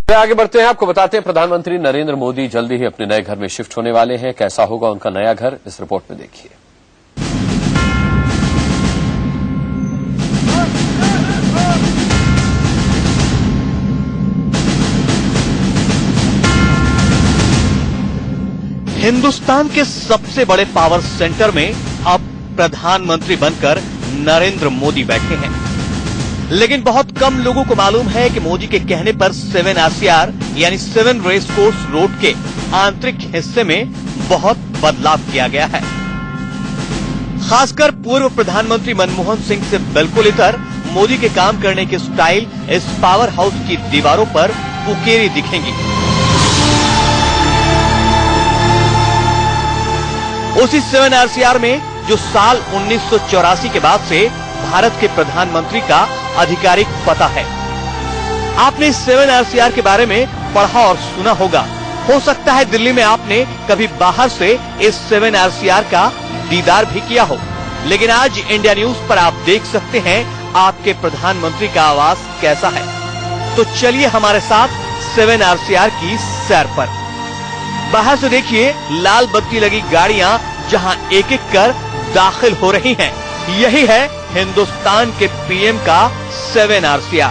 आगे बढ़ते हैं, आपको बताते हैं प्रधानमंत्री नरेंद्र मोदी जल्दी ही अपने नए घर में शिफ्ट होने वाले हैं। कैसा होगा उनका नया घर, इस रिपोर्ट में देखिए। हिंदुस्तान के सबसे बड़े पावर सेंटर में अब प्रधानमंत्री बनकर नरेंद्र मोदी बैठे हैं, लेकिन बहुत कम लोगों को मालूम है कि मोदी के कहने पर 7 RCR यानी 7 रेस कोर्स रोड के आंतरिक हिस्से में बहुत बदलाव किया गया है। खासकर पूर्व प्रधानमंत्री मनमोहन सिंह से बिल्कुल इतर मोदी के काम करने की स्टाइल इस पावर हाउस की दीवारों पर उकेरी दिखेंगी। उसी 7 RCR में जो साल 1984 के बाद से भारत के प्रधानमंत्री का आधिकारिक पता है। आपने इस 7 RCR के बारे में पढ़ा और सुना होगा। हो सकता है दिल्ली में आपने कभी बाहर से इस 7 RCR का दीदार भी किया हो, लेकिन आज इंडिया न्यूज पर आप देख सकते हैं आपके प्रधानमंत्री का आवास कैसा है। तो चलिए हमारे साथ 7 RCR की सैर पर। बाहर से देखिए लाल बत्ती लगी गाड़ियां जहां एक एक कर दाखिल हो रही हैं। यही है हिंदुस्तान के पीएम का 7 RCR।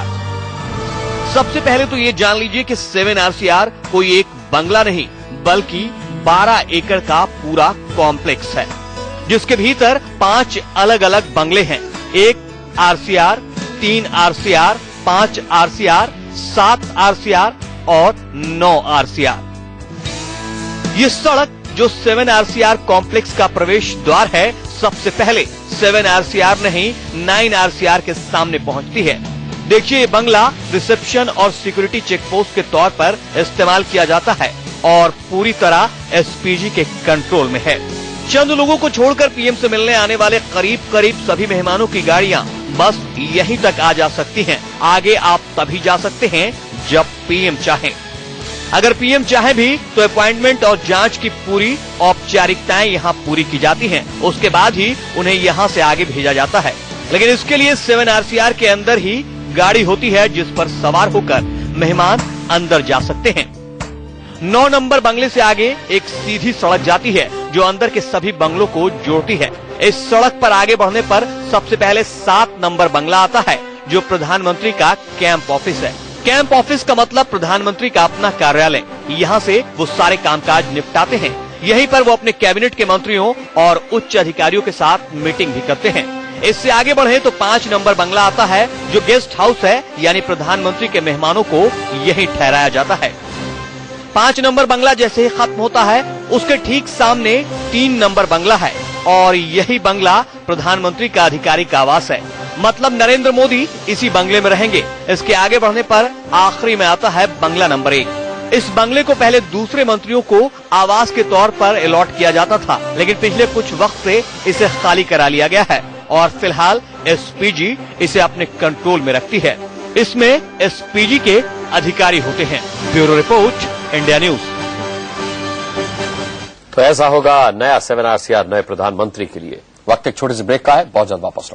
सबसे पहले तो ये जान लीजिए कि 7 RCR कोई एक बंगला नहीं बल्कि 12 एकड़ का पूरा कॉम्प्लेक्स है, जिसके भीतर 5 अलग अलग बंगले हैं। 1 RCR, 3 RCR, 5 RCR, 7 RCR और 9 RCR। ये सड़क जो 7 RCR कॉम्प्लेक्स का प्रवेश द्वार है, सबसे पहले 7 RCR नहीं 9 RCR के सामने पहुंचती है। देखिए ये बंगला रिसेप्शन और सिक्योरिटी चेक पोस्ट के तौर पर इस्तेमाल किया जाता है और पूरी तरह SPG के कंट्रोल में है। चंद लोगों को छोड़कर पीएम से मिलने आने वाले करीब सभी मेहमानों की गाड़ियां बस यहीं तक आ जा सकती हैं। आगे आप तभी जा सकते हैं जब पीएम चाहें। अगर पीएम चाहे भी तो अपॉइंटमेंट और जांच की पूरी औपचारिकताएं यहाँ पूरी की जाती हैं। उसके बाद ही उन्हें यहाँ से आगे भेजा जाता है। लेकिन इसके लिए 7 RCR के अंदर ही गाड़ी होती है जिस पर सवार होकर मेहमान अंदर जा सकते हैं। 9 नंबर बंगले से आगे एक सीधी सड़क जाती है जो अंदर के सभी बंगलों को जोड़ती है। इस सड़क पर आगे बढ़ने पर सबसे पहले 7 नंबर बंगला आता है जो प्रधानमंत्री का कैंप ऑफिस है। कैंप ऑफिस का मतलब प्रधानमंत्री का अपना कार्यालय। यहाँ से वो सारे कामकाज निपटाते हैं। यहीं पर वो अपने कैबिनेट के मंत्रियों और उच्च अधिकारियों के साथ मीटिंग भी करते हैं। इससे आगे बढ़े तो 5 नंबर बंगला आता है जो गेस्ट हाउस है, यानी प्रधानमंत्री के मेहमानों को यहीं ठहराया जाता है। 5 नंबर बंगला जैसे ही खत्म होता है उसके ठीक सामने 3 नंबर बंगला है और यही बंगला प्रधानमंत्री का आधिकारिक आवास है। मतलब नरेंद्र मोदी इसी बंगले में रहेंगे। इसके आगे बढ़ने पर आखिरी में आता है बंगला नंबर 1। इस बंगले को पहले दूसरे मंत्रियों को आवास के तौर पर अलॉट किया जाता था, लेकिन पिछले कुछ वक्त से इसे खाली करा लिया गया है और फिलहाल SPG इसे अपने कंट्रोल में रखती है। इसमें SPG के अधिकारी होते हैं। Bureau report, India news. तो ऐसा होगा नया 7 RCR नए प्रधानमंत्री के लिए। वक्त एक छोटे से ब्रेक का है, बहुत जल्द वापस